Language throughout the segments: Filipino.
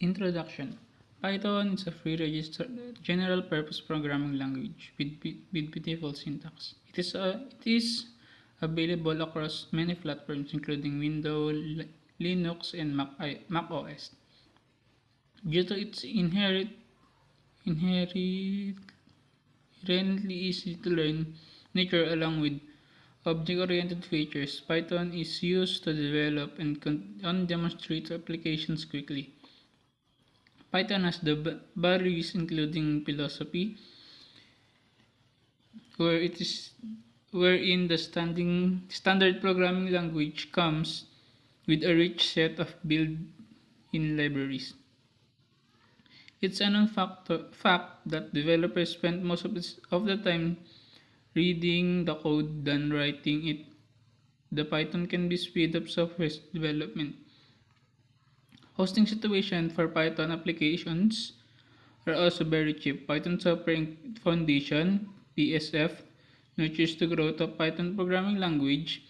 Introduction. Python is a free registered general purpose programming language with beautiful syntax. It is available across many platforms including Windows, Linux, and Mac OS. Due to its inherently easy to learn nature along with object-oriented features, Python is used to develop and demonstrate applications quickly. Python has the values including philosophy, where it is wherein the standard programming language comes with a rich set of built-in libraries. It's a fact that developers spend most of the time reading the code than writing it. The Python can be speed up software development. Hosting situation for Python applications are also very cheap. Python Software Foundation (PSF) nurtures the growth of Python programming language.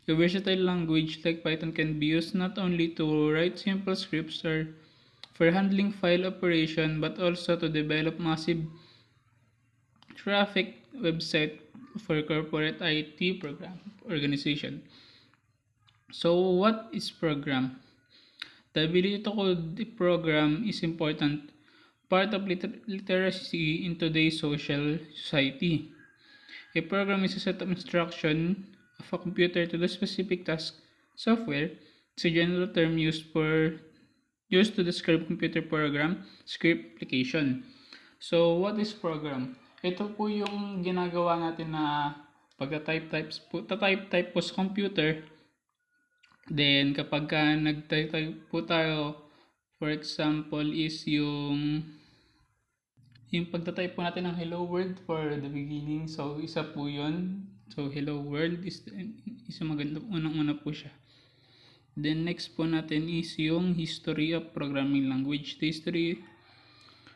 A versatile language like Python can be used not only to write simple scripts or for handling file operation but also to develop massive traffic website for corporate IT program organization. So what is program? The ability to code the program is important part of literacy in today's social society. A program is a set of instructions of a computer to do specific task. Software is a general term used to describe computer program, script, application. So, what is program? Ito po yung ginagawa natin na type po sa computer. Then, kapag ka nag-type po tayo, for example, is yung pagta-type po natin ng hello world for the beginning. So, isa po yun. So, hello world is maganda. Unang-una po siya. Then, next po natin is yung history of programming language. The history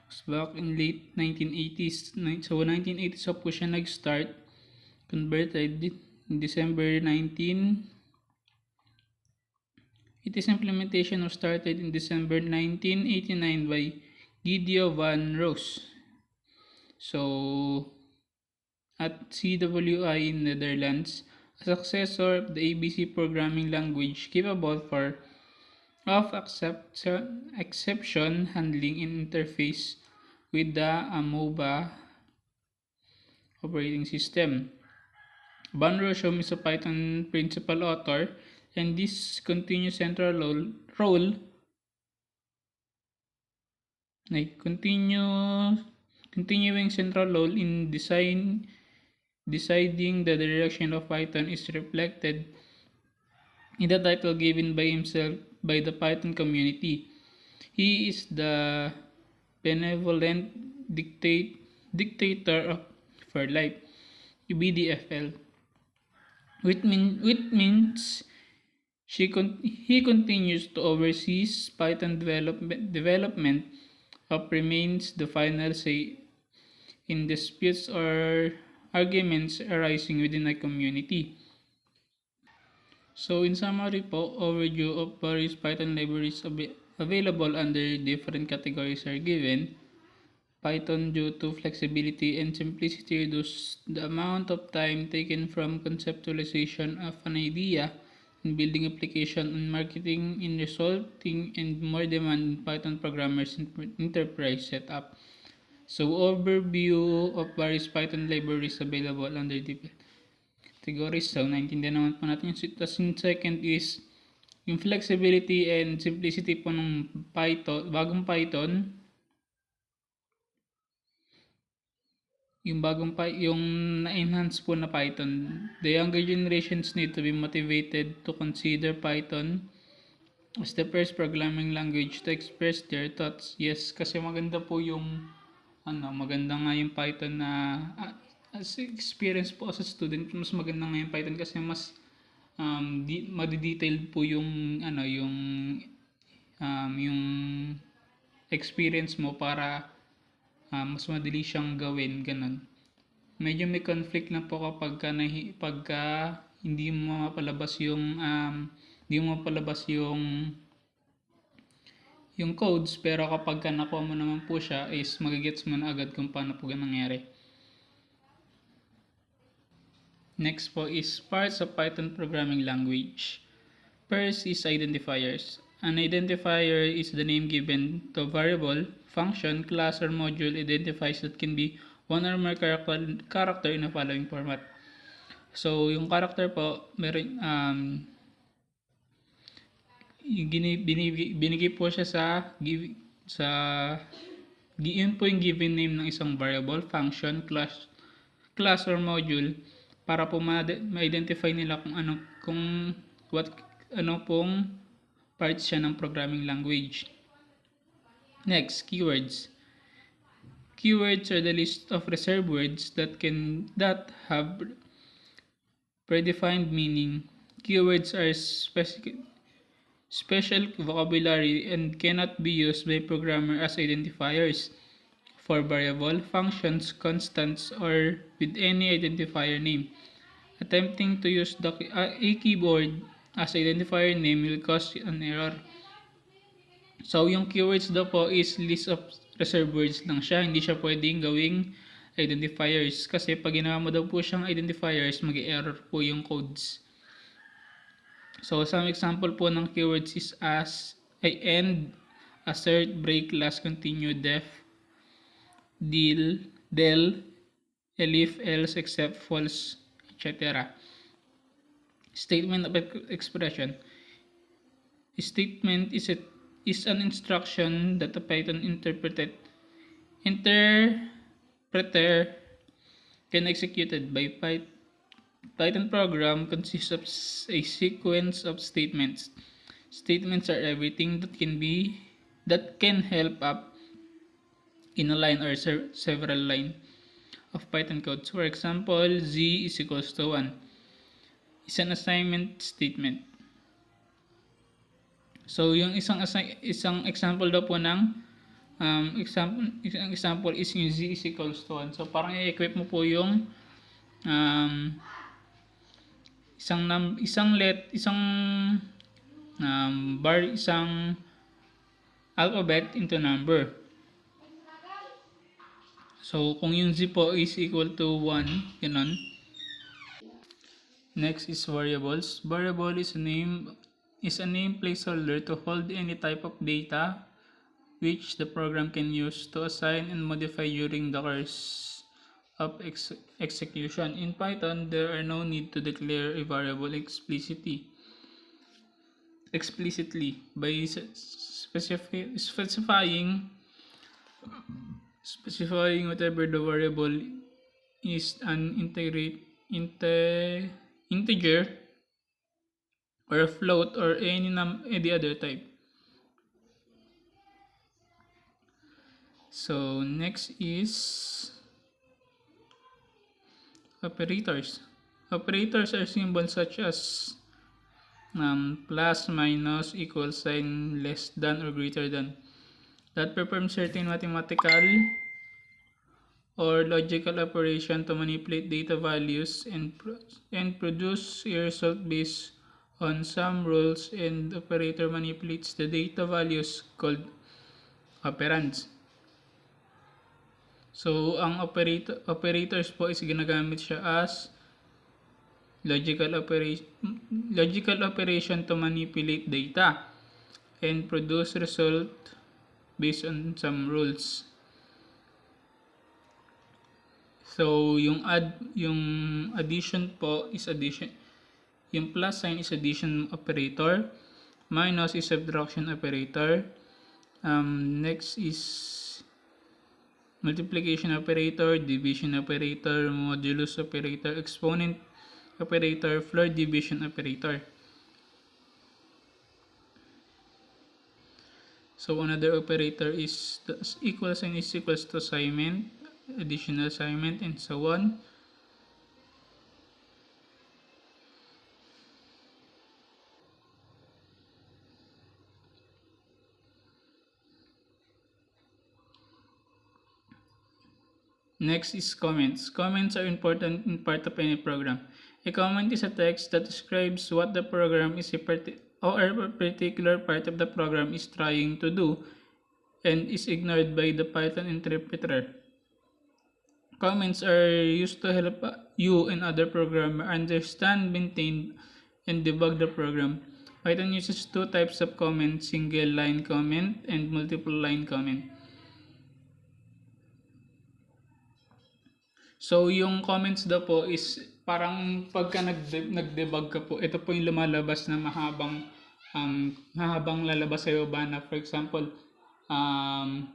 was back in late 1980s. So, 1980s po siya nag-start. Converted in December 19. Its implementation was started in December 1989 by Gideon van Roos. So, at CWI in Netherlands, a successor of the ABC programming language capable of exception handling in interface with the Amoeba operating system. Van Rossum is a Python principal author, and this continues central role continuing central role in deciding the direction of Python is reflected in the title given by himself by the Python community. He is the benevolent dictator for life, BDFL, which means he continues to oversee Python development of remains the final say in disputes or arguments arising within a community. So in summary po, overview of various Python libraries available under different categories are given. Python, due to flexibility and simplicity, reduces the amount of time taken from conceptualization of an idea in building application and marketing in resulting in more demand in Python programmers enterprise setup. So overview of various Python libraries available under different categories. So naintindihan naman po natin yung second is yung flexibility and simplicity po ng Python, bagong Python. Yung na-enhance po na Python, the younger generations need to be motivated to consider Python as the first programming language to express their thoughts. Yes, kasi maganda po yung maganda nga yung Python na as experience po as a student, mas maganda nga yung Python kasi mas madi-detailed po yung yung experience mo para mas madali siyang gawin, ganun. Medyo may conflict na po pagka hindi mo mapalabas yung yung codes, pero kapag nakuha mo naman po siya is magigets mo na agad kung paano po nangyari. Next po is parts of Python programming language. First is identifiers. An identifier is the name given to a variable, function, class, or module identifies that can be one or more character in the following format. So, yung character po, meron, binigay po siya sa yun po yung given name ng isang variable, function, class or module para po ma-identify nila ano pong parts siya ng programming language. Next, keywords. Keywords are the list of reserved words that have predefined meaning. Keywords are special vocabulary and cannot be used by programmer as identifiers for variable, functions, constants, or with any identifier name. Attempting to use a keyboard as identifier name will cause an error. So, yung keywords daw po is list of reserved words lang siya. Hindi siya pwedeng gawing identifiers. Kasi pag ginawa mo daw po siyang identifiers, mag-error po yung codes. So, some example po ng keywords is end, assert, break, last, continue, def, del, elif, else, except, false, etc. Statement of expression. Statement is an instruction that a Python interpreter can executed by Python program consists of a sequence of statements. Statements are everything that can help up in a line or several line of Python code. For example, z is equals to 1 is an assignment statement. So, yung isang example daw po ng example is yung z is equals to 1. So, parang i-equip mo po yung isang alphabet into number. So, kung yung z po is equal to 1, ganun. Next is variables. Variable is a name placeholder to hold any type of data which the program can use to assign and modify during the course of execution. In Python, there are no need to declare a variable explicitly by specifying whatever the variable is an integer or a float or any other type. So next is operators. Operators are symbols such as plus, minus, equal sign, less than, or greater than that perform certain mathematical or logical operation to manipulate data values and produce a result based on some rules, and operator manipulates the data values called operands. So, ang operators po is ginagamit siya as logical operation to manipulate data and produce result based on some rules. So, yung addition po is addition. Yung plus sign is addition operator. Minus is subtraction operator. Next is multiplication operator, division operator, modulus operator, exponent operator, floor division operator. So another operator is the equal sign is equals to assignment, additional assignment, and so on. Next is comments. Comments are important in part of any program. A comment is a text that describes what the program is or a particular part of the program is trying to do and is ignored by the Python interpreter. Comments are used to help you and other programmers understand, maintain, and debug the program. Python uses two types of comment, single line comment and multiple line comment. So, yung comments daw po is parang pagka nag-debug ka po, ito po yung lumalabas na mahabang lalabas sa baba na, for example, um,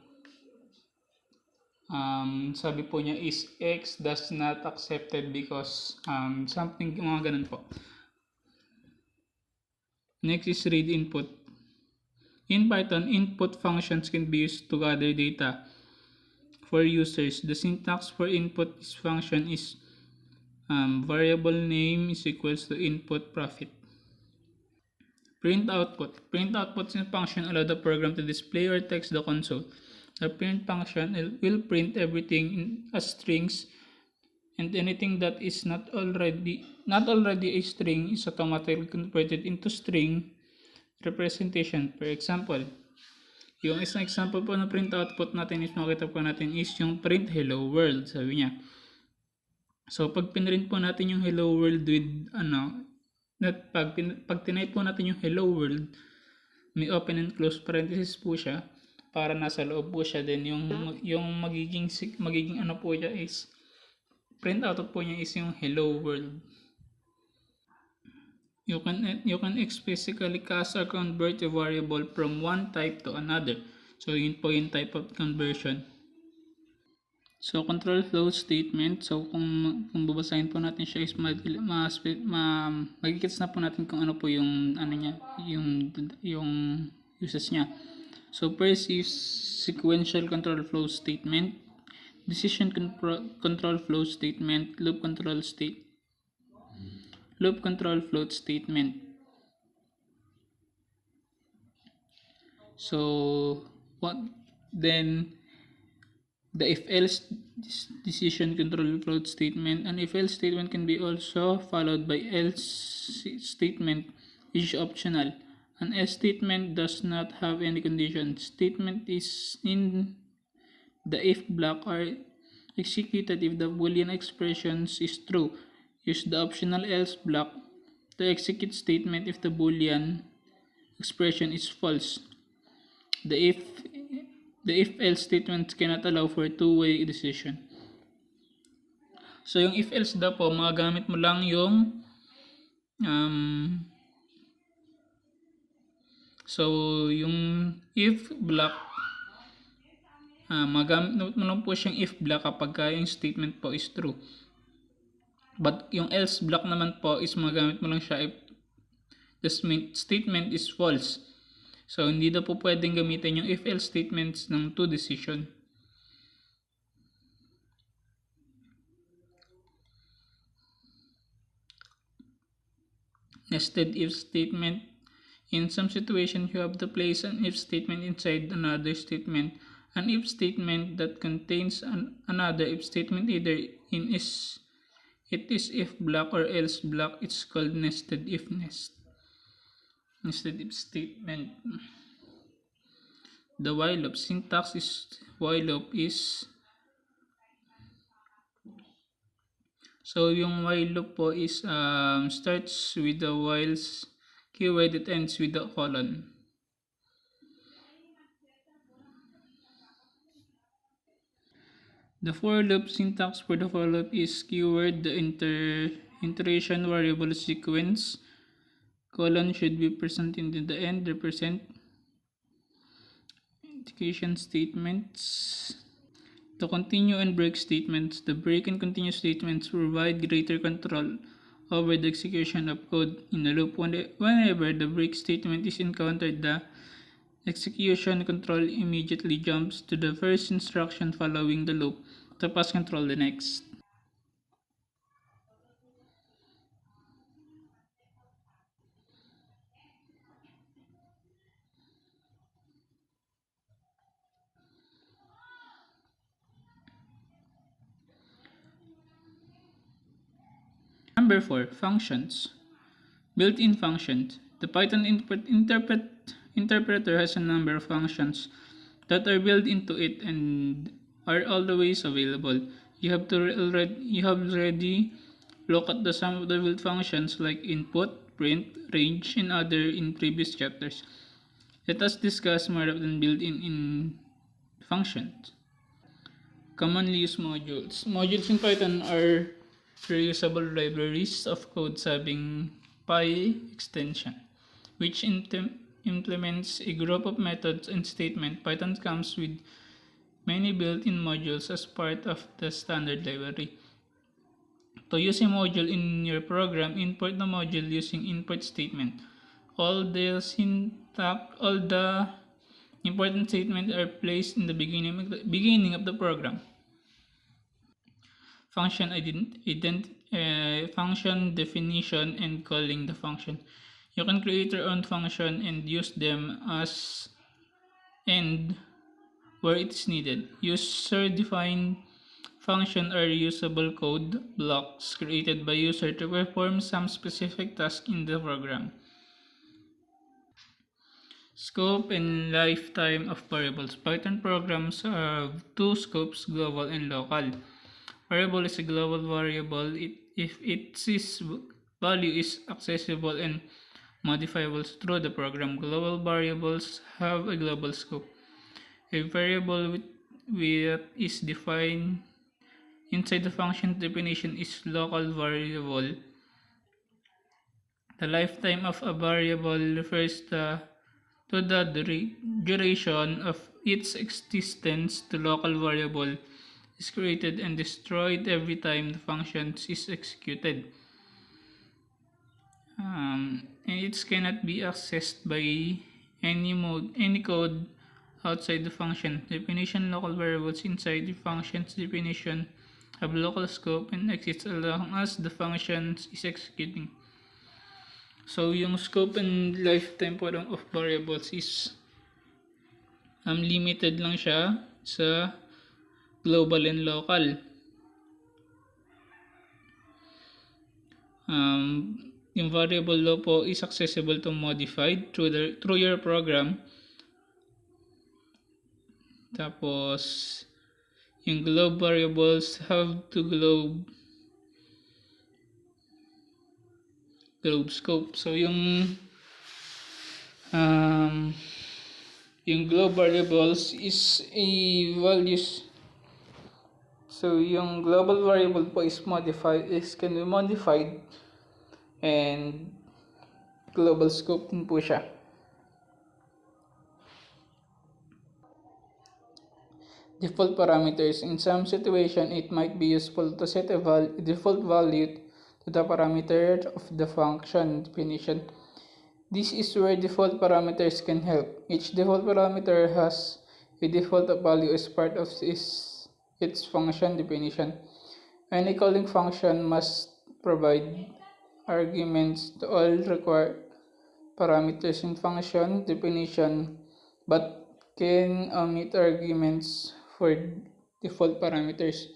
sabi po niya is X does not accepted because something, mga ganun po. Next is read input. In Python, input functions can be used to gather data for users. The syntax for input function is variable name is equals to input profit. Print output. Print output function allow the program to display or text the console. The print function will print everything as strings, and anything that is not already a string is automatically converted into string representation. For example, yung isang example po na print output natin is makita po natin is yung print hello world, sabi niya. So pag pinrint po natin yung hello world with pag tinype po natin yung hello world, may open and close parenthesis po siya para nasa loob po siya. Then yung magiging ano po siya is print output po niya is yung hello world. You can explicitly cast or convert a variable from one type to another. So yun po yung type of conversion. So control flow statement. So kung babasahin po natin siya is magigets na po natin kung ano po yung niya, yung uses niya. So first is sequential control flow statement, decision control flow statement, loop control float statement. So then the if else decision control float statement, and if else statement can be also followed by else statement, which is optional. An else statement does not have any condition. Statement is in the if block are executed if the boolean expressions is true. Use the optional else block to execute statement if the boolean expression is false. The if else statement cannot allow for two-way decision. So yung if else daw po, magagamit mo lang yung so yung if block, magamit mo lang po siyang if block kapag yung statement po is true. But yung else block naman po is magamit mo lang siya if the statement is false. So hindi daw po pwedeng gamitin yung if else statements ng two decision. Nested if statement. In some situations, you have to place an if statement inside another statement. An if statement that contains another if statement either in is if block or else block. It's called nested if statement. The while loop syntax is while loop is so yung while loop po is starts with the whiles keyword, it ends with the colon. The for loop syntax for the for loop is keyword, the iteration variable sequence, colon should be present in the end, represent indication statements. The continue and break statements. The break and continue statements provide greater control over the execution of code in a loop. Whenever the break statement is encountered, the execution control immediately jumps to the first instruction following the loop to pass control the next. Number 4. Functions. Built-in functions. The Python interpreter has a number of functions that are built into it and are always available. You have already looked at the some of the built functions like input, print, range, and other in previous chapters. Let us discuss more of the built-in functions. Commonly used modules. Modules in Python are reusable libraries of code having Py extension, which implements a group of methods and statements. Python comes with many built-in modules as part of the standard library. To use a module in your program, import the module using import statement. All the important statements are placed in the beginning of the program. Function definition and calling the function. You can create your own function and use them as and where it is needed. User-defined function are usable code blocks created by user to perform some specific task in the program. Scope and lifetime of variables. Python programs have two scopes, global and local. Variable is a global variable if its value is accessible and modifiable through the program. Global variables have a global scope. A variable with is defined inside the function definition is local variable. The lifetime of a variable refers to the duration of its existence. The local variable is created and destroyed every time the function is executed. And it cannot be accessed by any code outside the function definition. Local variables inside the function's definition have local scope and exist as long as the function is executing. So yung scope and lifetime po of variables is limited lang siya sa global and local. Yung variable law po is accessible to modified through your program. Tapos yung globe variables have to globe scope. So yung globe variables is a values. So yung global variable po can be modified and global scope din po siya. Default parameters. In some situation, it might be useful to set a default value to the parameter of the function definition. This is where default parameters can help. Each default parameter has a default value as part of its function definition. Any calling function must provide arguments to all required parameters in function definition, but can omit arguments for default parameters.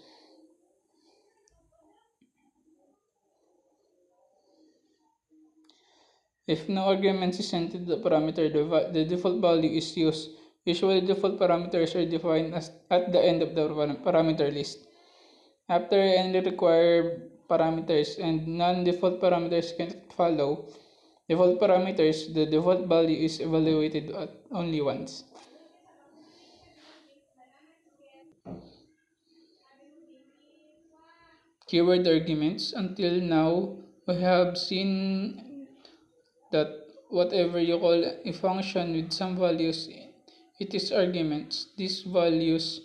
If no arguments is sent to the parameter, the default value is used. Usually, default parameters are defined at the end of the parameter list. After any required parameters and non-default parameters can follow default parameters, the default value is evaluated only once. Keyword arguments. Until now, we have seen that whatever you call a function with some values, it is arguments. These values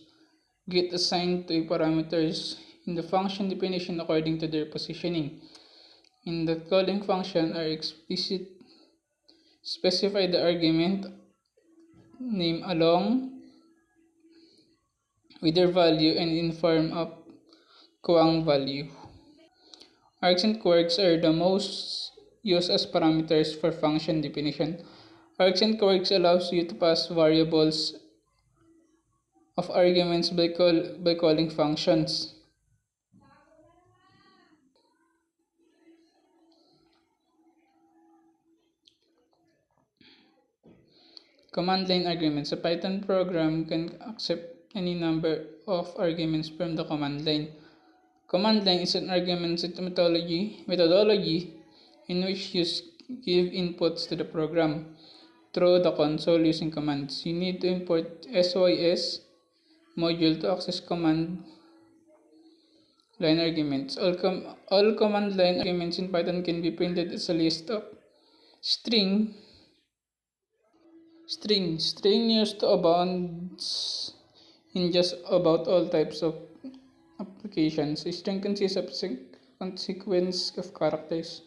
get assigned to parameters in the function definition according to their positioning. In the calling function are specify the argument name along with their value and in form of Kuang value. Args and quirks are the most used as parameters for function definition. Args and quirks allows you to pass variables of arguments by calling functions. Command line arguments. A Python program can accept any number of arguments from the command line. Command line is an argument methodology in which you give inputs to the program through the console using commands. You need to import sys module to access command line arguments. All command line arguments in Python can be printed as a list of string. String used to abounds in just about all types of applications. A string consists of a sequence of characters,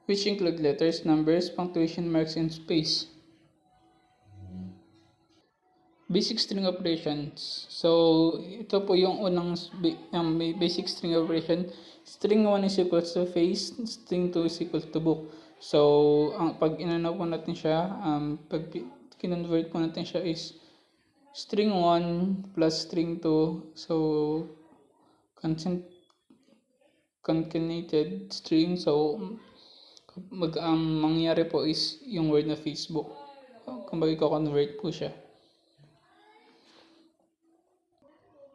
which include letters, numbers, punctuation marks, and space. Basic string operations. So, ito po yung unang basic string operation. String 1 is equal to face, string 2 is equal to book. So, pag inano po natin siya, pag kinonvert po natin siya is string 1 plus string 2. So, concatenated string. So, mangyayari po is yung word na Facebook. Kumbaga ko-convert po siya.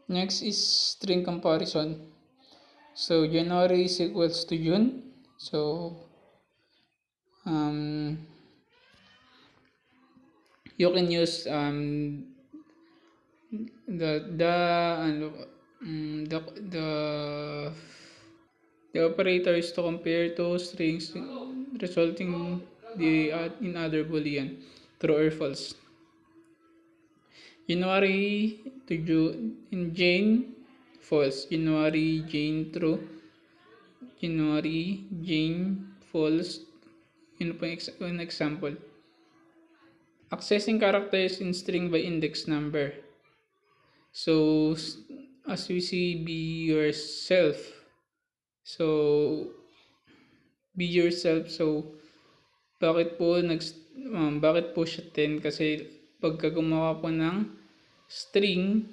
Next is string comparison. So January is equals to June. So you can use the operators to compare two strings resulting in other boolean true or false. January to Jane false. January Jane true. January Jane false. Yun po an example. Accessing characters in string by index number. So as we see, be yourself. So be yourself. So bakit po siya 10? Kasi pagka gumawa po ng string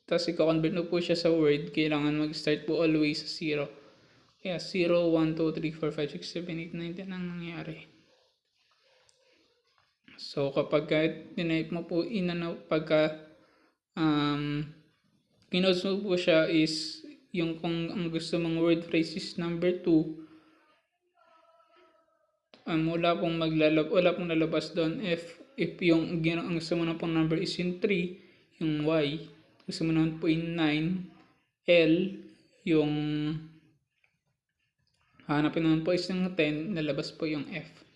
tapos i-convert mo po siya sa word, kailangan mag-start po always sa 0. Kaya 0, 1, 2, 3, 4, 5, 6, 7, 8, 9, 10 ang nangyari. So kapag tinype mo po pagka kinose mo po siya is yung kung ang gusto mong word phrase is number 2, wala pong lalabas doon. If yung ang gusto mo na pong number is yung 3, yung y, gusto mo naman po yung 9, L, yung hanapin naman po is yung 10, lalabas po yung F.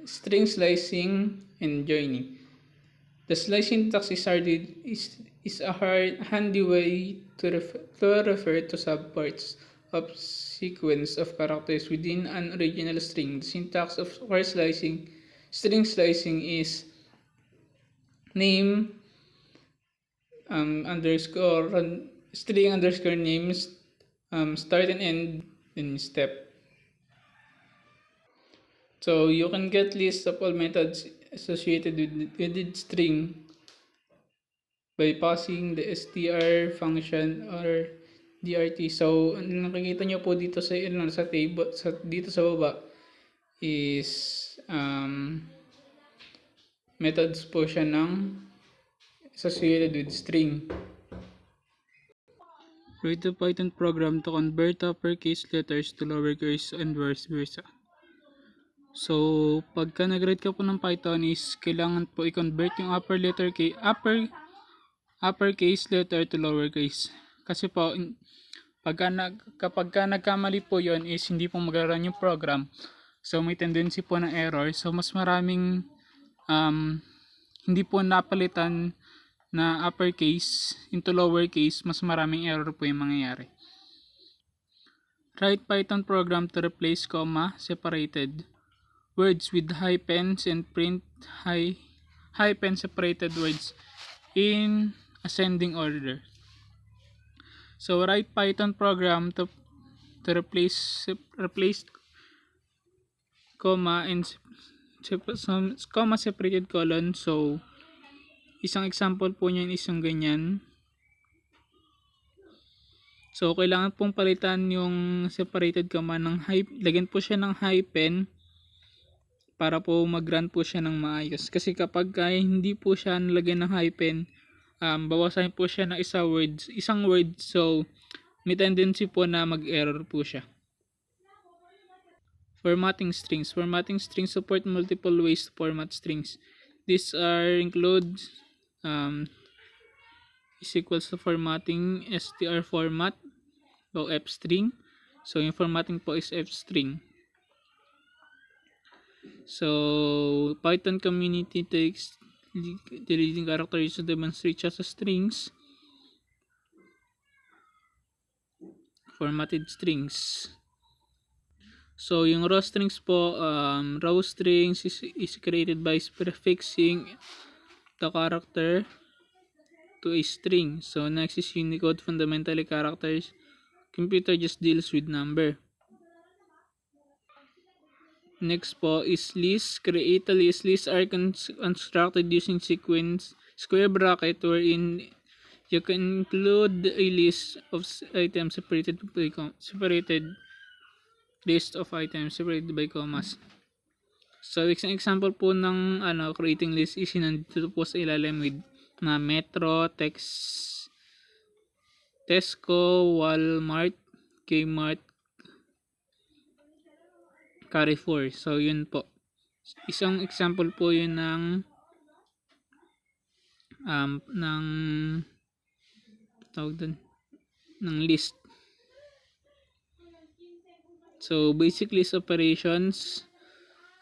String slicing and joining. The slicing syntax is a handy way to refer to subparts of sequence of characters within an original string. The syntax of string slicing is name underscore string underscore names start and end in step. So you can get lists of all methods associated with the string by passing the str function or drt. So nakikita nyo po dito sa table dito sa baba is methods po siya ng associated with string. Write a Python program to convert uppercase letters to lowercase and vice versa. So, pagka nag-write ka po ng Python is kailangan po i-convert yung uppercase letter to lowercase. Kasi po, kapag nagkamali po yon is hindi po mag-run yung program. So, may tendency po ng error. So, mas maraming hindi po napalitan na uppercase into lowercase, mas maraming error po yung mangyayari. Write Python program to replace comma separated words with hyphens and print hyphen separated words in ascending order. So write Python program to replace comma and comma separated colon. So isang example po niyan is yung ganyan. So kailangan pong palitan yung separated comma ng lagyan po siya ng hyphen para po mag-run po siya ng maayos. Kasi kapag hindi po siya nalagyan ng hyphen, bawasan po siya ng isang word, so may tendency po na mag-error po siya. Formatting strings. Formatting strings support multiple ways to format strings. These are include um, is equals to formatting str format o f string. So yung formatting po is f string. So Python community takes the leading characters to demonstrate just as strings, formatted strings. So yung raw strings po, raw strings is created by prefixing the character to a string. So next is Unicode, fundamentally characters. Computer just deals with number. Next po is list. Create a list. Lists are constructed using sequence square bracket wherein you can include a list of items separated separated by commas. So isang example po ng creating list is nandito po sa ilalim with na Metro, Tesco, Walmart, Kmart, Carrefour. So yun po. Isang example po yun ng tawag dun, ng list. So basic list operations,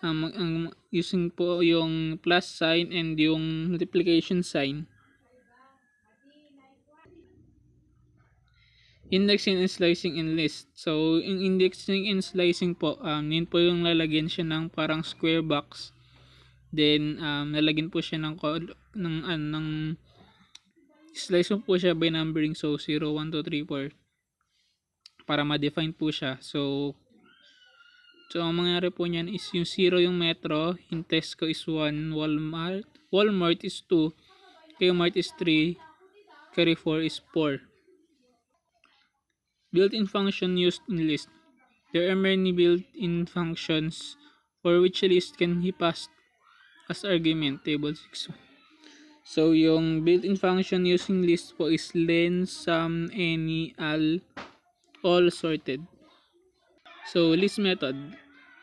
ang using po yung plus sign and yung multiplication sign. Indexing and slicing in list. So yung indexing and slicing po, yun po yung lalagyan siya ng parang square box. Then lalagyan po siya ng slice mo po siya by numbering, so 0, 1, 2, 3, 4 para ma-define po siya. So ang mangyari po niyan is yung 0 yung Metro, yung Tesco is 1, Walmart is 2, Kmart is 3, Carrefour is 4. Built-in function used in list. There are many built-in functions for which a list can be passed as argument. Table 6. So yung built-in function using list po is len, sum, any, all sorted. So list method.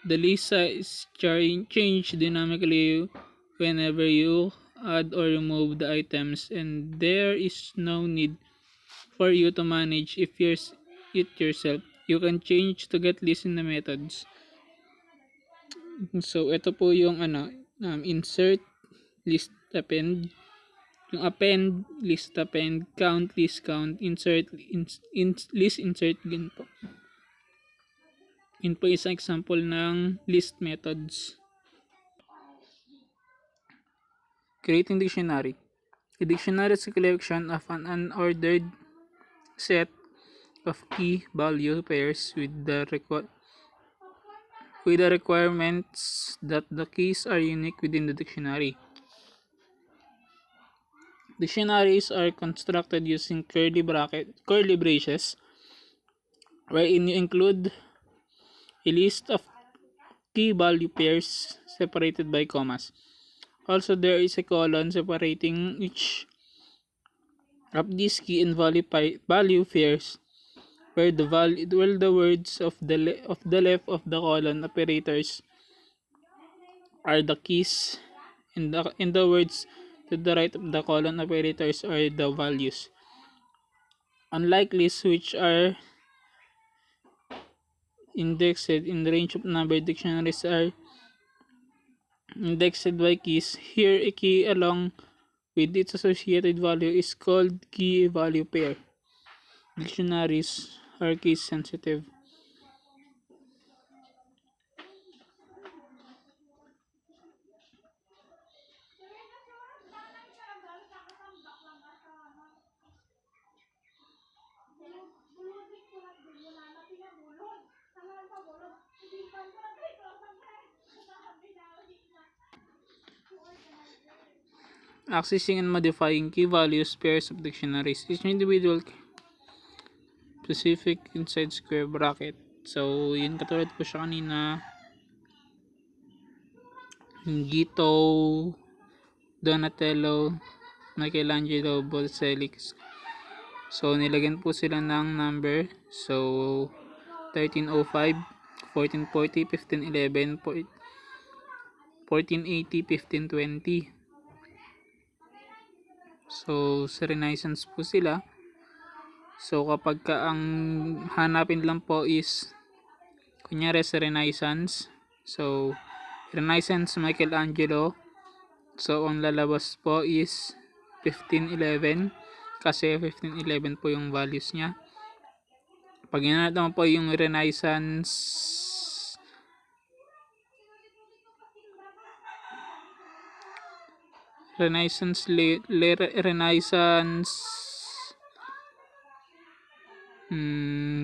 The list size change dynamically whenever you add or remove the items, and there is no need for you to manage it yourself. You can change to get list in the methods. So ito po yung insert, list append, yung append, list append, count, list count, insert, list insert din po. Yun po isang example ng list methods. Creating dictionary. A dictionary is a collection of an unordered set of key value pairs with the requirements that the keys are unique within the dictionary. Dictionaries are constructed using curly braces, wherein you include a list of key value pairs separated by commas. Also, there is a colon separating each of these key and value pairs, where the words of the left of the colon operators are the keys, and the words to the right of the colon operators are the values. Unlike lists which are indexed in the range of number, dictionaries are indexed by keys. Here, a key along with its associated value is called key value pair. Dictionaries are case sensitive. Accessing and modifying key values pairs of dictionaries. Each individual specific inside square bracket. So, yun katulad po siya kanina. Gito, Donatello, Michelangelo, Bolselix. So nilagyan po sila ng number. So 1305, 1440, 1511, 1480, 1520. So sa Renaissance po sila. So kapag ka ang hanapin lang po is kunyari sa Renaissance. So Renaissance Michelangelo. So ang lalabas po is 1511 kasi 1511 po yung values niya. Pag hinanap naman po yung Renaissance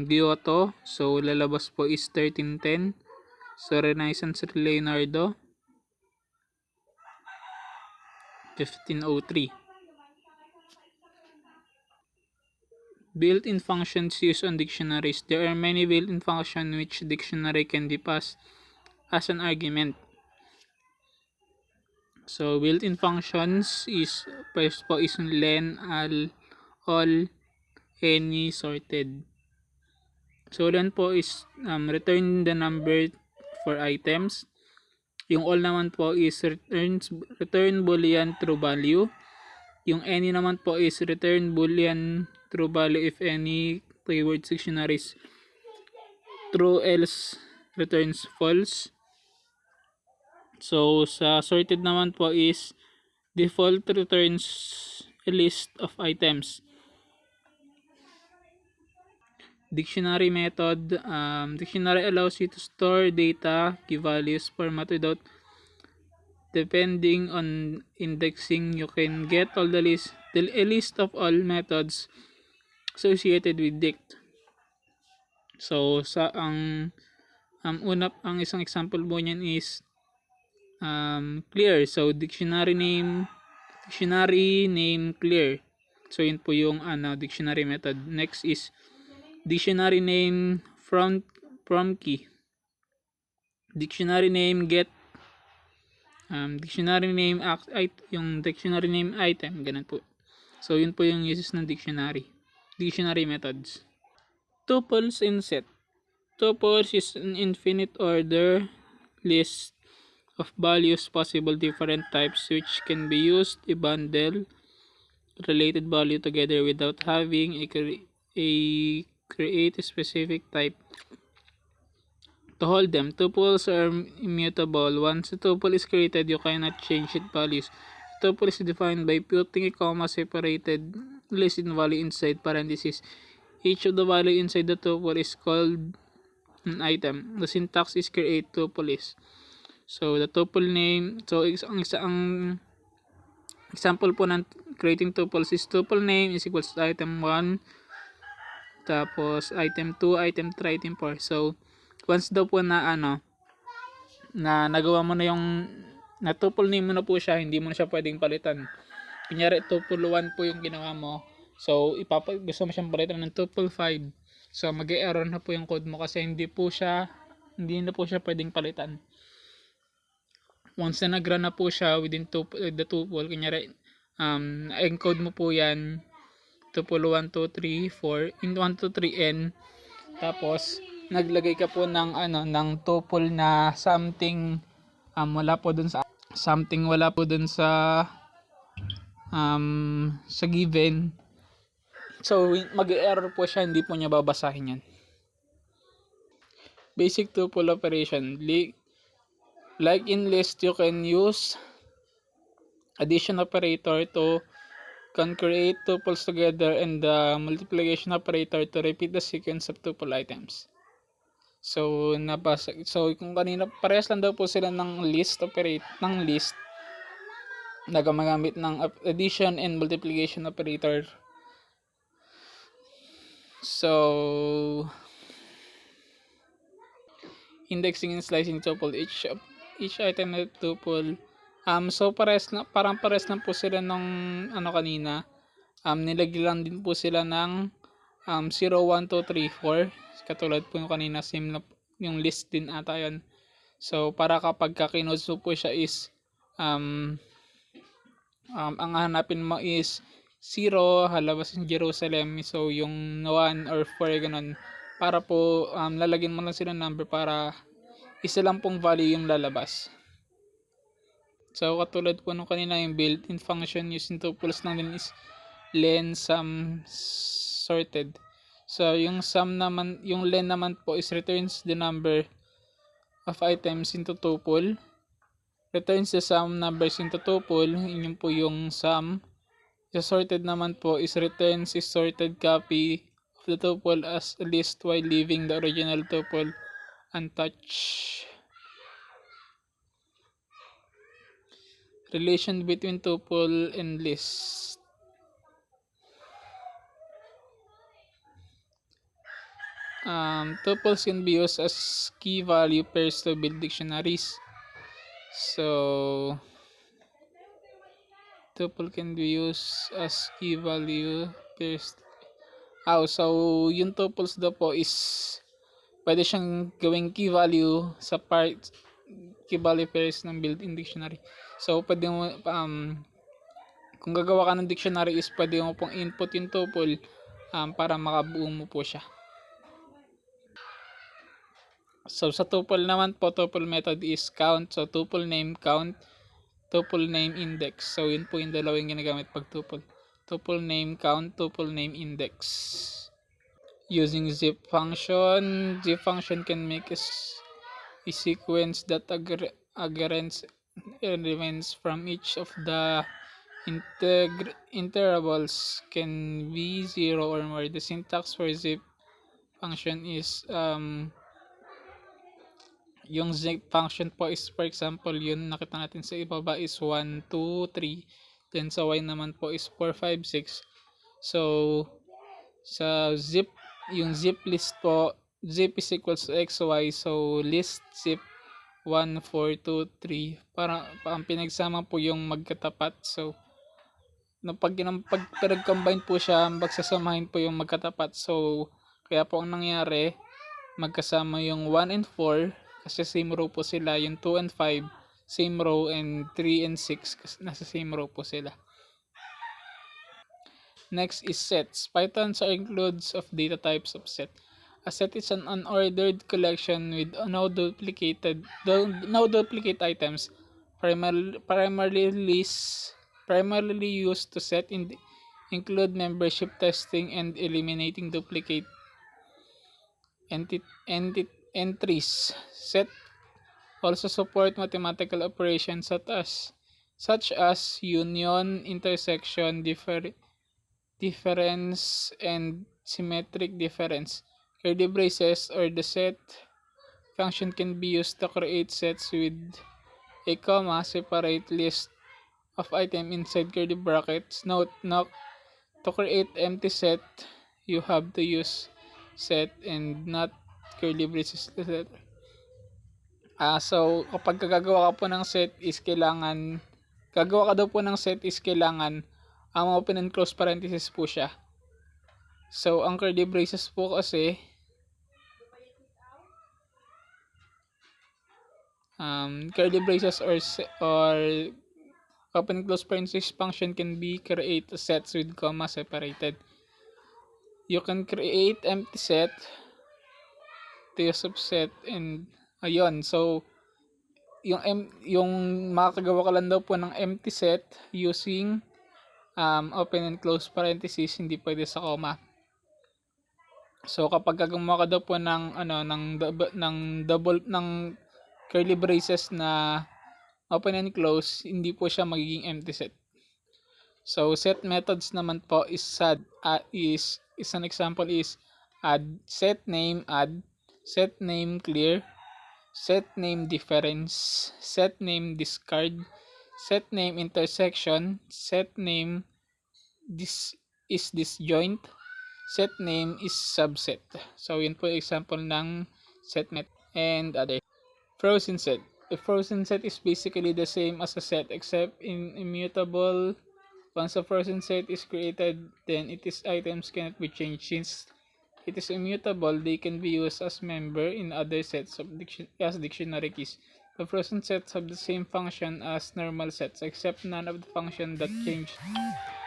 Giotto, so lalabas po is 1310. So Renaissance Leonardo 1503. Built-in functions used on dictionaries. There are many built-in functions which dictionary can be passed as an argument. So built-in functions is first po is len, all, any, sorted. So len po is return the number for items. Yung all naman po is return boolean true value. Yung any naman po is return boolean true value if any keyword dictionaries true, else returns false. So sa sorted naman po is default returns a list of items. Dictionary method, dictionary allows you to store data, key values, format without depending on indexing. You can get all a list of all methods associated with dict. So sa ang isang example po niyan is clear. So dictionary name clear. So yun po yung dictionary method. Next is dictionary name from key. Dictionary name get. Dictionary name yung dictionary name item, ganun po. So yun po yung uses ng dictionary methods. Tuples and set. Tuples is an infinite order list of values, possible different types, which can be used to bundle related value together without having create a specific type to hold them. Tuples are immutable. Once a tuple is created, you cannot change its values. A tuple is defined by putting a comma separated list in value inside parentheses. Each of the value inside the tuple is called an item. The syntax is create tuples. So the tuple name, so ang example po ng creating tuples is tuple name is equals to item 1, tapos item 2, item 3, item 4. So once daw po na na nagawa mo na yung na tuple name mo na po siya, hindi mo na siya pwedeng palitan. Kunyari tuple 1 po yung ginawa mo, so gusto mo siyang palitan ng tuple 5, so mag-error na po yung code mo kasi hindi na po siya pwedeng palitan. Once na nag-run na po siya within the tuple, kunyari encode mo po yan tuple 1, 2, 3, 4 in 1, 2, 3, n, tapos naglagay ka po ng tuple na something wala po dun sa given, so mag-error po siya, hindi po niya babasahin yan. Basic tuple operation, like in list, you can use addition operator to can create tuples together and the multiplication operator to repeat the sequence of tuple items. So kung kanina parehas lang daw po sila ng list na gumagamit ng addition and multiplication operator. So indexing and slicing tuple, each item na tuple, so parang pares lang po sila ng kanina. Nilagyan lang din po sila ng 0, 1, 2, 3, 4 katulad po yung kanina, same na yung list din ata yun. So para kapag kinulso po siya is um, ang hanapin mo is 0, halabas yung Jerusalem, so yung 1 or 4 ganun, para po lalagyan mo lang sila number para isa lang pong value yung lalabas. So katulad po nung kanina, yung built-in function using tuples lang din is len sum sorted. So yung sum naman, yung len naman po is returns the number of items into tuple, returns the sum numbers into tuple, yun po yung sum. The sorted naman po is returns is sorted copy of the tuple as a list while leaving the original tuple untouched. Relation between tuple and list. Tuples can be used as key value pairs to build dictionaries. So tuple can be used as key value pairs. So yung tuples daw po is pwede siyang gawing key value sa part, key value pairs ng built-in dictionary. So pwede mo kung gagawa ka ng dictionary is pwede mo pong input yung tuple para makabuo mo po siya. So sa tuple naman po, tuple method is count. So tuple name count, tuple name index. So yun po yung dalawang ginagamit pag tuple. Tuple name count, tuple name index. Using zip function, zip function can make a sequence that aggregates elements from each of the intervals can be 0 or more. The syntax for zip function is yung zip function po is, for example, yun nakita natin sa ibaba is 1, 2, 3, then sa y naman po is 4, 5, 6. So sa zip, yung zip list po, zip is equals to xy, so list zip 1, 4, 2, 3, para ang pinagsama po yung magkatapat. So pag pinag-combine po siya, magsasamahin po yung magkatapat. So kaya po ang nangyari, magkasama yung 1 and 4 kasi same row po sila, yung 2 and 5 same row, and 3 and 6 kasi nasa same row po sila. Next is sets. Python includes of data types of set. A set is an unordered collection with no duplicate items, primarily used to set include membership testing and eliminating duplicate entries. Set also support mathematical operations such as union, intersection, difference, and symmetric difference. Curly braces or the set function can be used to create sets with a comma separate list of item inside curly brackets. Note, to create empty set, you have to use set and not curly braces. So kapag gagawa ka po ng set is kailangan, gagawa ka daw po ng set is kailangan open and close parenthesis po siya. So ang curly braces po kasi curly braces or open and close parenthesis function can be create sets with comma separated. You can create empty set to use subset, and ayun, so yung makakagawa ka lang daw po ng empty set using open and close parenthesis, hindi pwede sa comma. So kapag gumawa ka daw po ng ng curly braces na open and close, hindi po siya magiging empty set. So set methods naman po is is an example is add, set name clear, set name difference, set name discard, set name intersection, set name disjoint, set name is subset. So yun po example ng set method and other. Frozen set. A frozen set is basically the same as a set except in immutable. Once a frozen set is created, then its items cannot be changed since it is immutable, they can be used as member in other sets of as dictionary keys. The frozen sets have the same function as normal sets, except none of the function that change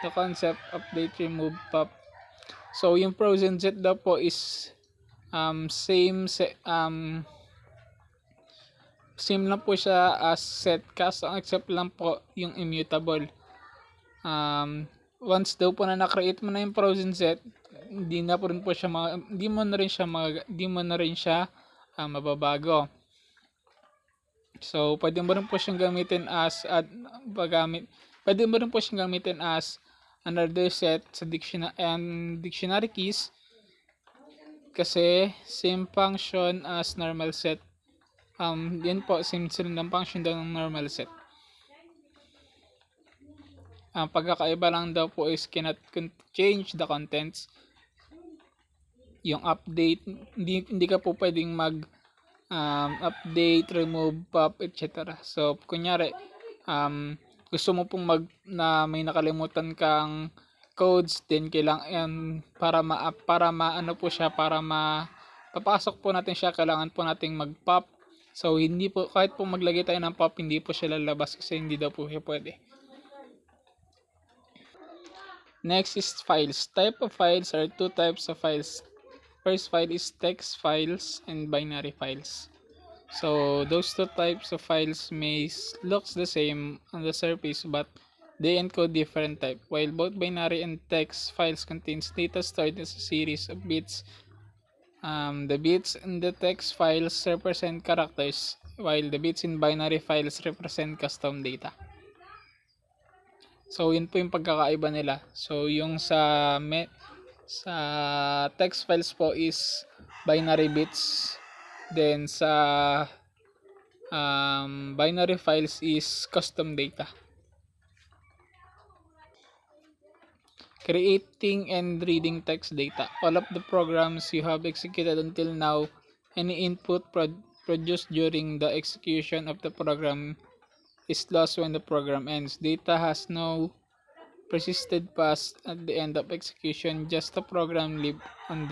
the concept update, remove, pop. So yung frozen set daw po is same lang po siya as set, kaso ang except lang po yung immutable. Once daw po na na-create mo na yung frozen set, hindi na po rin po siya hindi mo na rin siya mababago. So pwede mo rin po siyang gamitin as pwede mo rin po siyang gamitin as another set sa dictionary keys, kasi same function as normal set. Yan po, same ng function daw ng normal set. Ang pagkakaiba lang daw po is cannot change the contents. Yung update, hindi ka po pwedeng mag update, remove, pop, etc. So kunyari gusto mo pong may nakalimutan kang codes, then kailangan para maano po siya, para papasok po natin siya, kailangan po nating mag-pop. So hindi po, kahit po maglagay tayo ng pop, hindi po siya lalabas kasi hindi daw po siya pwede. Next is files. Type of files are two types of files. First file is text files and binary files. So those two types of files may looks the same on the surface, but they encode different type. While both binary and text files contains data stored as a series of bits, the bits in the text files represent characters, while the bits in binary files represent custom data. So yun po yung pagkakaiba nila. So yung sa text files po is binary bits, then sa binary files is custom data. Creating and reading text data. All of the programs you have executed until now, any input produced during the execution of the program is lost when the program ends. Data has no persisted past at the end of execution, just the program live in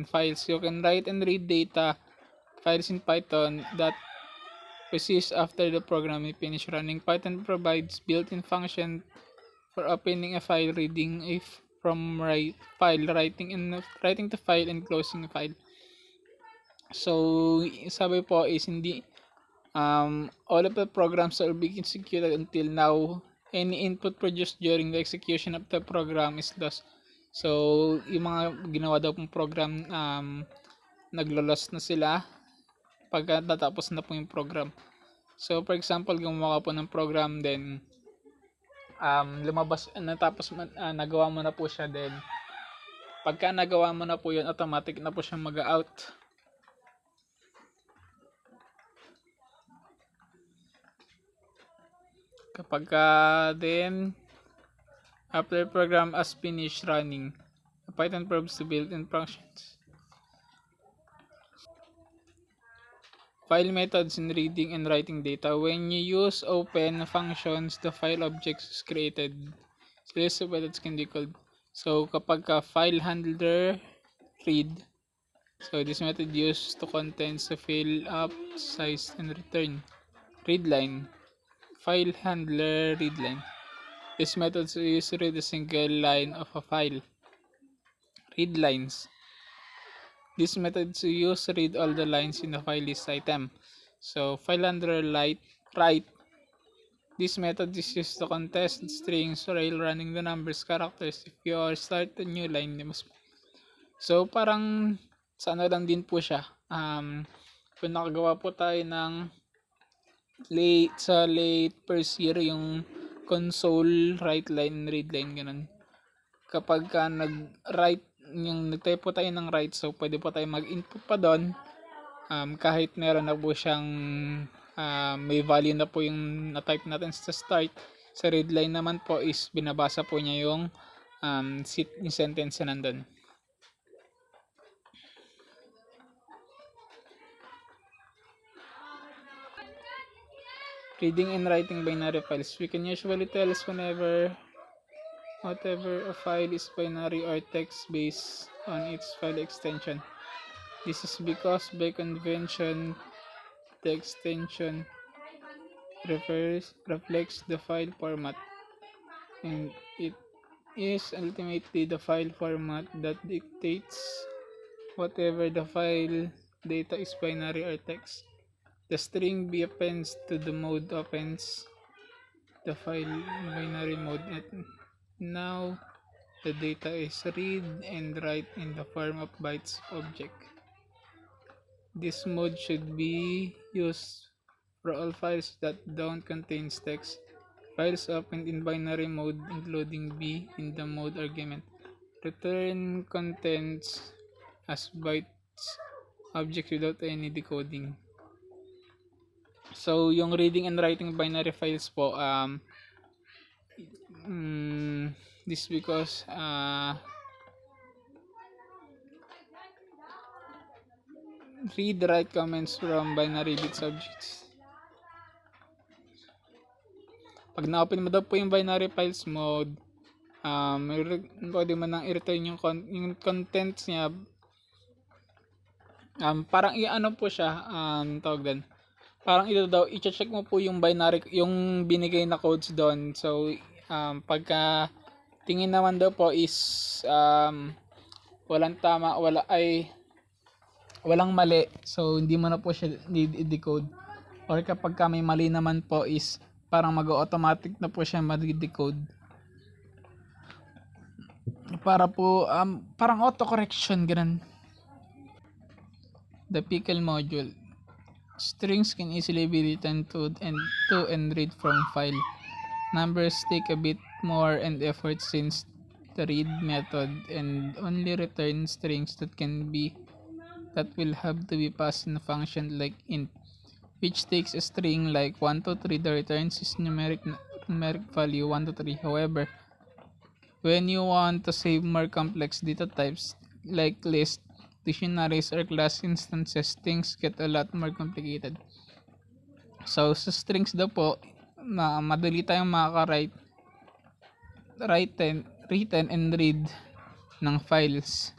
files. You can write and read data files in Python that persist after the program is finished running. Python provides built-in function for opening a file, reading from file, writing to file, and closing a file. So sabi po is hindi all of the programs that are being executed until now, any input produced during the execution of the program is lost. So yung mga ginawa daw pong program, naglo-lost na sila pagka natapos na po yung program. So for example, gumawa ka po ng program, then nagawa mo na po siya, then pagka nagawa mo na po yun, automatic na po siya mag-out. Kapag then after program has finished running, Python proves the built-in functions. File methods in reading and writing data. When you use open functions, the file object is created. Series of methods can be called. So kapag file handler read, so this method used to contents to fill up, size, and return. Read line. File handler read line. This method is used to read a single line of a file. Read lines. This method is used to read all the lines in the file list item. So file handler write. This method is used to contest strings while running the numbers characters. If you are start a new line, so parang sa ano lang din po siya. Kung nakagawa po tayo ng late first year, yung console write line, read line, ganun. Kapag nag-type po tayo ng write, so pwede po tayo mag-input pa doon, kahit meron na po siyang may value na po yung na-type natin sa start. Sa read line naman po is binabasa po niya yung sentence na nandun. Reading and writing binary files. We can usually tell us whenever whatever a file is binary or text based on its file extension. This is because by convention, the extension reflects the file format, and it is ultimately the file format that dictates whatever the file data is binary or text. The string B appends to the mode opens the file in binary mode, and now the data is read and write in the form of bytes object. This mode should be used for all files that don't contain text. Files opened in binary mode, including B in the mode argument, return contents as bytes object without any decoding. So, yung reading and writing binary files po, this because read write comments from binary bits objects. Pag na-open mo daw po yung binary files mode, pwede mo nang i-return yung contents niya. Parang i-ano po siya, tawag din. Parang ito daw, i-check mo po yung binary, yung binigay na codes doon. So, pagka tingin naman daw po is walang tama, walang mali. So, hindi mo na po siya need i-decode. Or kapag may mali naman po is parang mag-automatic na po siya mag-decode. Para po, parang auto-correction, ganun. The pickle module. Strings can easily be written to and read from file. Numbers take a bit more and effort since the read method and only return strings that will have to be passed in a function like int, which takes a string like 1 to 3. The returns is numeric value 1 to 3. However, when you want to save more complex data types like list, dictionaries, or class instances, things get a lot more complicated. So, sa strings daw po, madali tayong makaka-write, written and read ng files.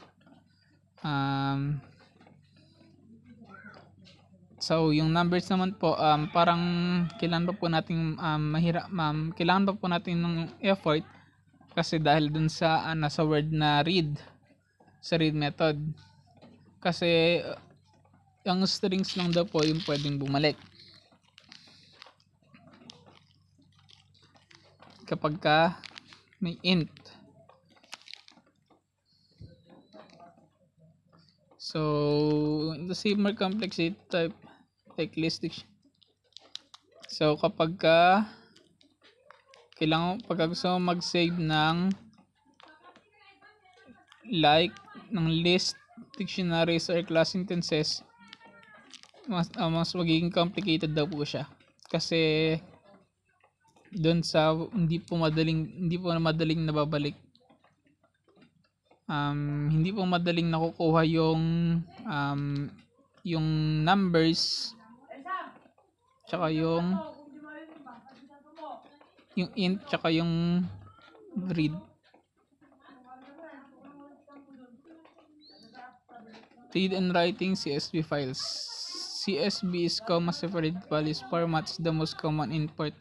So, yung numbers naman po, parang kailangan pa po natin kailangan pa po natin ng effort kasi dahil dun sa nasa word na read, sa read method. Kasi yung strings lang daw po yung pwedeng bumalik. Kapag may int. So, the same more complexity type like list. So, kapag kailangan gusto mo mag-save ng list, dictionaries, or class instances, mas magiging complicated daw po siya. Kasi doon sa hindi po madaling nababalik. Hindi po madaling nakukuha yung numbers tsaka yung int tsaka yung read. Read and writing CSV files. CSV is comma separated values formats, the most common import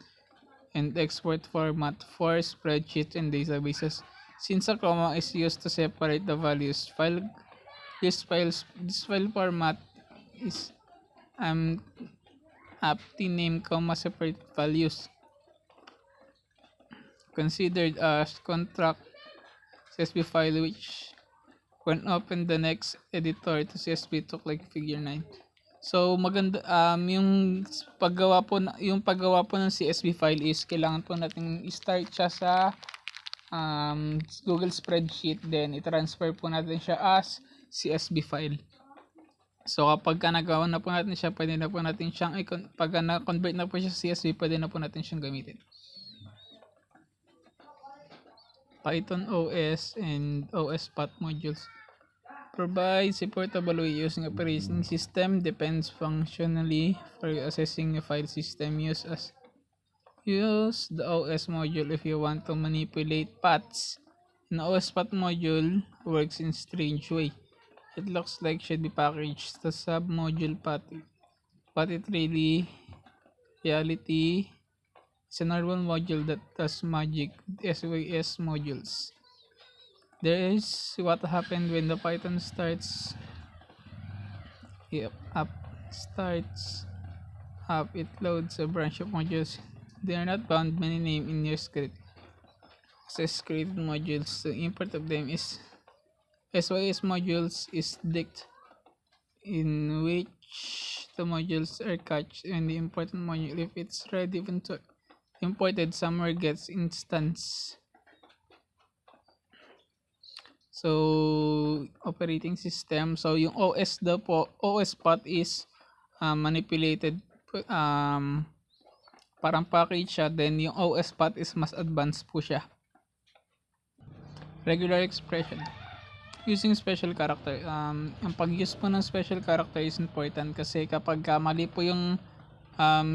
and export format for spreadsheets and databases. Since a comma is used to separate the values, this file format is aptly named comma separated values. Considered as contract CSV file which when open the next editor to CSV took like figure 9. So maganda yung paggawa po ng CSV file is kailangan po nating i-start siya sa Google spreadsheet, then i-transfer po natin siya as CSV file. So kapag nagawa na po natin siya, pwede na po natin siyang pag na-convert na po siya sa CSV, pwede na po natin siyang gamitin. Python OS and OS path modules provides a portable way using operating system depends functionally for assessing a file system use as Use the OS module if you want to manipulate paths. An OS path module works in strange way. It looks like should be packaged the sub-module path, but it really reality is a normal module that does magic with SOS modules. There is what happened when the Python yep, up starts up, it loads a branch of modules. They are not bound many name in your script. Access created modules. The import of them is SYS modules is dict, in which the modules are cached and the important module, if it's ready to imported somewhere, gets instance. So operating system, so yung OS daw po, OS path is manipulated, parang package siya, then yung OS path is mas advanced po siya. Regular expression using special character. Ang pag-use po ng special character is important kasi kapag mali po yung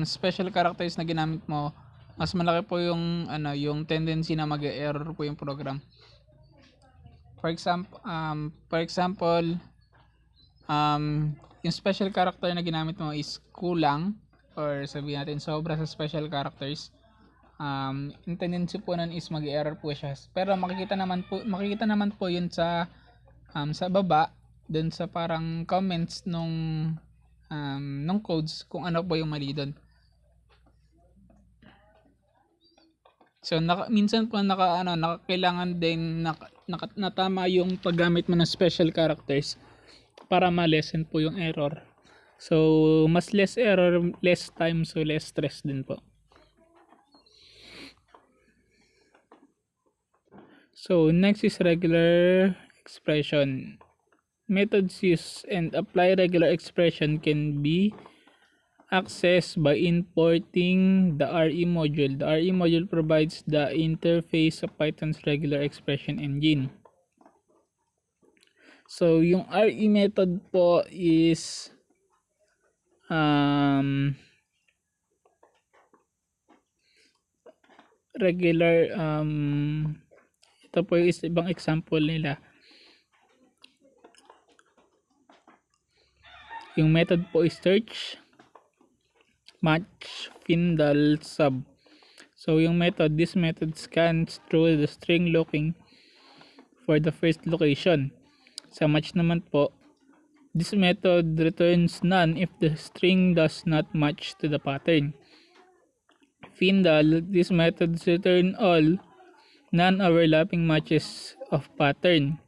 special characters na ginamit mo, mas malaki po yung yung tendency na mag-error po yung program. For example, yung special character na ginamit mo is kulang, or sabihin natin sobra sa special characters. Yung tendency po nun is mag-error po siya. Pero makikita naman po yun sa baba, dun sa parang comments nung codes kung ano po yung mali dun. So minsan po kailangan din natama yung paggamit mo ng special characters para ma-lessen po yung error. So mas less error, less time, so less stress din po. So next is regular expression. Methods use and apply regular expression can be accessed by importing the RE module. The RE module provides the interface of Python's regular expression engine. So yung RE method po is regular, ito po is ibang example nila. Yung method po is search, match, findal, sub. So yung method, this method scans through the string looking for the first location. Sa match naman po, this method returns none if the string does not match to the pattern. Findal, this method returns all non-overlapping matches of pattern.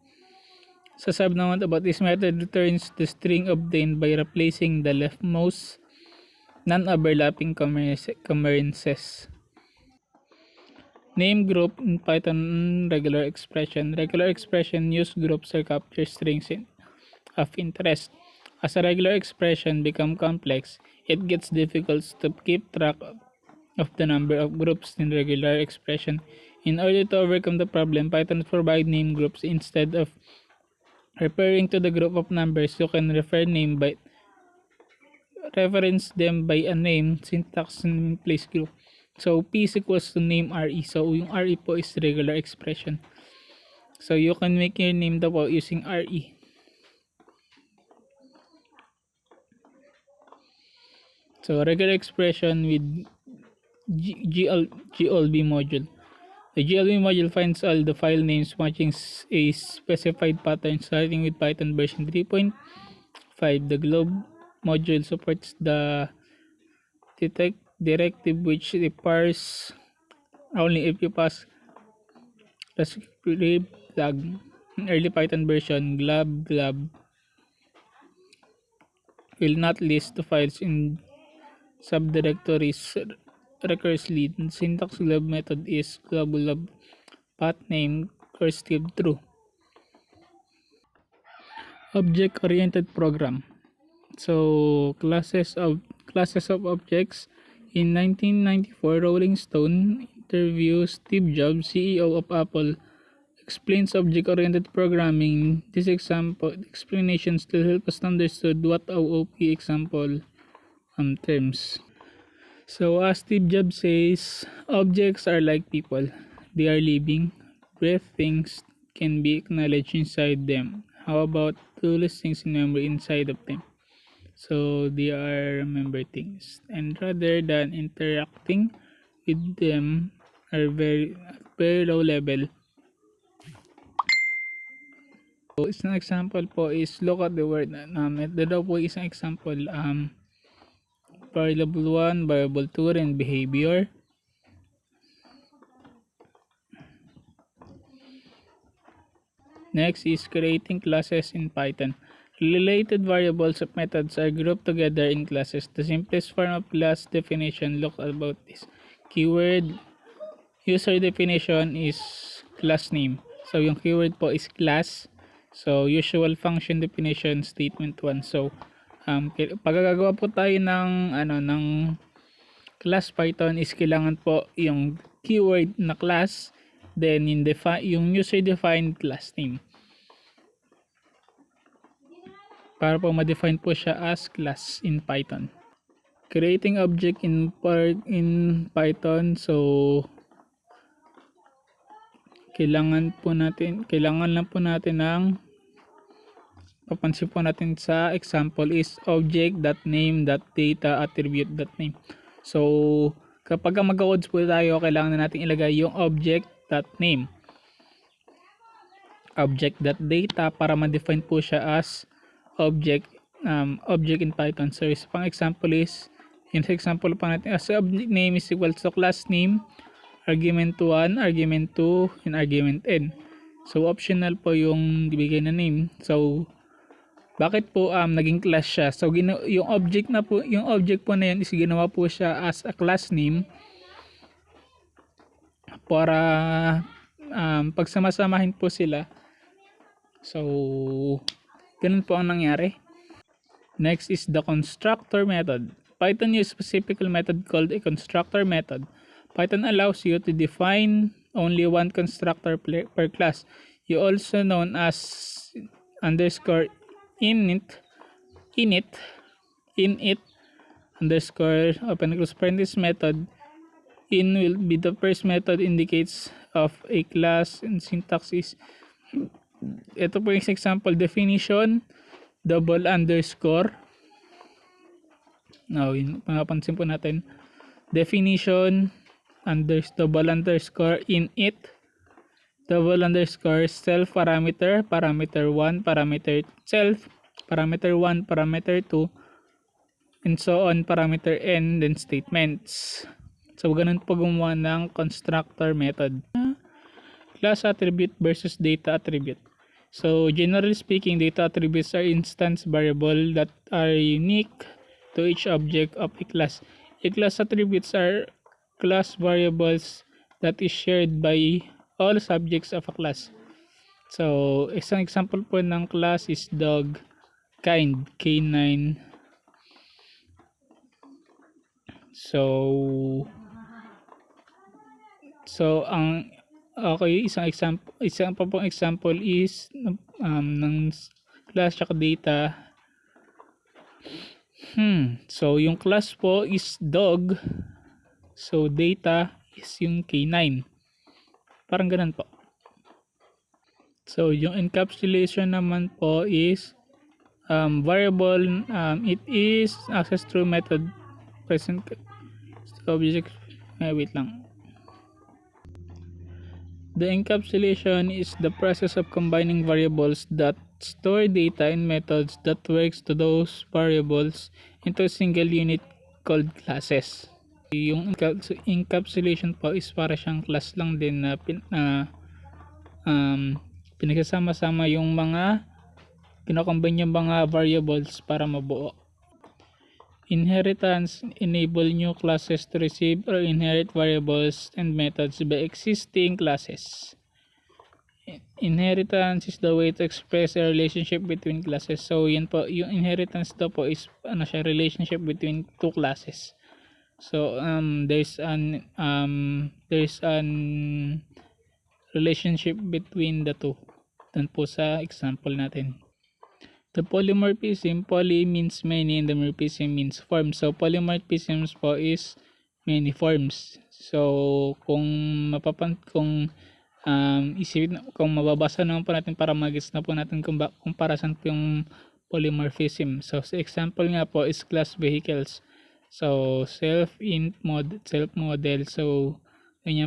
Sa sub naman about this method returns the string obtained by replacing the leftmost non-overlapping occurrences. Name group in Python regular expression. Regular expression use groups or capture strings of interest. As a regular expression become complex, it gets difficult to keep track of the number of groups in regular expression. In order to overcome the problem, Python provides name groups. Instead of referring to the group of numbers, you can reference them by a name, syntax, and place group. So P is equals to name RE. So yung RE po is regular expression. So you can make your name daw po using RE. So regular expression with GLB module. The GLB module finds all the file names matching a specified pattern starting with Python version 3.5. The globe module supports the detect directive which parse only if you pass the script flag. In early Python version, glob will not list the files in subdirectories recursively. The syntax glob method is glob path name cursive true. Object-oriented program. So classes of objects. In 1994, Rolling Stone interviews Steve Jobs, CEO of Apple, explains object-oriented programming. This explanation still help us understand what OOP example terms. So as Steve Jobs says, objects are like people. They are living, breath things can be acknowledged inside them. How about tools things in memory inside of them? So they are remember things. And rather than interacting with them are very low level. So isang example po is look at the word ito daw po isang example variable 1, variable 2 and behavior. Next is creating classes in Python. Related variables of methods are grouped together in classes. The simplest form of class definition look about this. Keyword user definition is class name. So yung keyword po is class. So usual function definition statement 1. So pagkagagawa po tayo ng class Python is kailangan po yung keyword na class, then yung user defined class name. Para po ma-define po siya as class in Python. Creating object in Python, so kailangan lang po natin ng papansin po natin sa example is object.name.data.attribute.name. So kapag mag-codes po tayo, kailangan na natin ilagay yung object.name, object.data para ma-define po siya as object in Python. So pang example is in example pa natin as object name is equal to class name, argument 1, argument 2, and argument n. So optional po yung ibigay na name. So bakit po naging class siya? So yung object po na yun is ginawa po siya as a class name para pagsamasamahin po sila. So ganun po ang nangyari. Next is the constructor method. Python uses a specific method called a constructor method. Python allows you to define only one constructor per class. You also known as underscore init underscore open close parenthesis method. In will be the first method indicates of a class, and syntax is ito po yung example definition double underscore. Now, mapapansin po natin definition double underscore init double underscore self parameter 1 parameter self parameter 1 parameter 2 and so on parameter n, then statements. So ganun po gumawa ng constructor method. Class attribute versus data attribute. So generally speaking, data attributes are instance variable that are unique to each object of a class. A class attributes are class variables that is shared by all subjects of a class. So isang example po ng class is dog kind K9. So ang okay, isang example is ng class at data. So yung class po is dog. So data is yung K9. Parang ganun po. So yung encapsulation naman po is variable it is accessed through method present object. Wait lang. The encapsulation is the process of combining variables that store data in methods that works to those variables into a single unit called classes. Yung encapsulation po is para siyang class lang din na pinagsasama-sama yung mga kinocombine yung mga variables para mabuo. Inheritance enable new classes to receive or inherit variables and methods by existing classes. Inheritance is the way to express a relationship between classes. So yun po, yung inheritance daw po is relationship between two classes. So there's an relationship between the two. Dun po sa example natin. The polymorphism, poly means many and the morphism means form. So polymorphisms po is many forms. So kung isipin, kung mababasa naman po natin para magets na po natin kung para saan po yung polymorphism. So sa example nga po is class vehicles. So self model. So ganyan